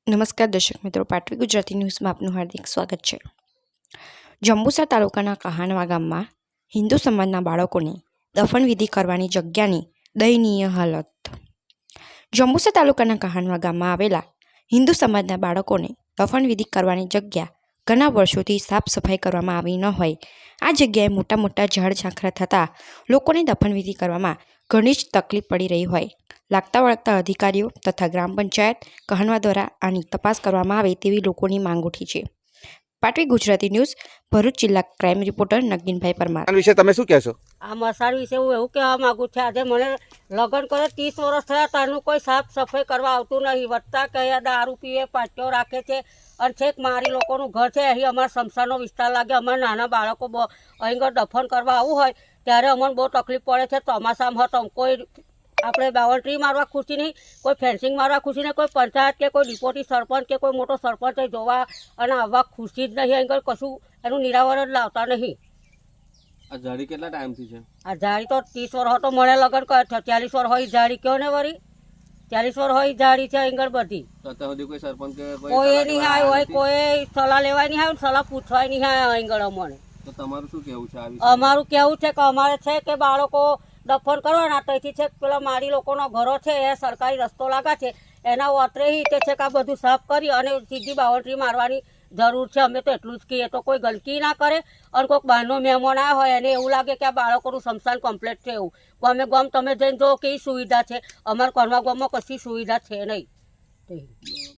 નમસ્કાર દર્શક મિત્રો, પાટવી ગુજરાતી ન્યૂઝમાં આપનું હાર્દિક સ્વાગત છે। જંબુસર તાલુકાના કહાનવા ગામમાં હિન્દુ સમાજના બાળકોને દફનવિધિ કરવાની જગ્યાની દયનીય હાલત। જંબુસર તાલુકાના કહાનવા ગામમાં આવેલા હિન્દુ સમાજના બાળકોને દફનવિધિ કરવાની જગ્યા ઘણા વર્ષોથી સાફ સફાઈ કરવામાં આવી ન હોય આ જગ્યાએ મોટા મોટા ઝાડ ઝાંખરા થતાં લોકોને દફનવિધિ કરવામાં ઘણી જ તકલીફ પડી રહી હોય લાગતા વળગતા અધિકારીઓ તથા ગ્રામ પંચાયત કહાનવા દ્વારા આની તપાસ કરવામાં આવે તેવી લોકોની માંગ ઉઠી છે। પાટવી ગુજરાતી ન્યૂઝ ભરૂચ જિલ્લા ક્રાઇમ રિપોર્ટર નગીનભાઈ પરમાર। આ વિશે તમે શું કહેશો? આ મસાણ વિશે હું એવું કહેવા માગું છું, આજે મને લગ્ન કરે 30 વર્ષ થયા તારનું કોઈ સાફ સફાઈ કરવા આવતું નહીં। વધતા કહ્યા દારૂ પીએ, પાટીઓ રાખે છે અને છેક મારી લોકોનું ઘર છે, અહીં અમારા સ્મશાનનો વિસ્તાર લાગે। અમારા નાના બાળકો અહીં દફન કરવા આવવું હોય ત્યારે અમને બહુ તકલીફ પડે છે। ચોમાસામાં હતો કોઈ આપણે બાઉન્ડ્રી મારવા ખુશી નહીં, કોઈ ફેન્સિંગ મારવા ખુશી નહીં, કોઈ પંચાયત કે કોઈ ડિપોટી સરપંચ કે કોઈ મોટો સરપંચ જોવા અને આવવા ખુશી જ નહીં। અહીં કશું એનું નિરાવરણ લાવતા નહીં। આ જાળી કેટલા ટાઈમથી છે? આ જાળી તો 30 વર્ષ હતો, મને લગ્ન કરે 46 વર્ષ હોય જાળી કયો ને વળી 40 વર્ષ હોય જાળી છે અહીં બધી। તો અત્યાર સુધી કોઈ સરપંચ કે કોઈ નહીં આવ્યો હોય, કોઈ સલાહ લેવાય નહીં આવ્યું, સલાહ પૂછવાય નહીં આવ્યા અહીં અમને। તો તમારું શું કહેવું છે આ વિશે? અમારું કહેવું છે કે અમારે છે કે બાળકો દફન કરવાના ત્યાંથી છે પેલા મારી લોકોનો ઘરો છે એ સરકારી રસ્તો લાગે છે એના વતરે તે છે કે આ બધું સાફ કરી અને સીધી બાઉન્ડ્રી મારવાની જરૂર છે। અમે તો એટલું જ કહીએ તો કોઈ ગંદકી ના કરે અને કોઈક બહારનો મહેમાન આવ્યા હોય એને એવું લાગે કે આ બાળકોનું સ્મશાન કમ્પ્લીટ છે એવું ગમે ગમ તમે જઈને જો કેવી સુવિધા છે। અમારા કણવા ગામમાં કશી સુવિધા છે નહીં।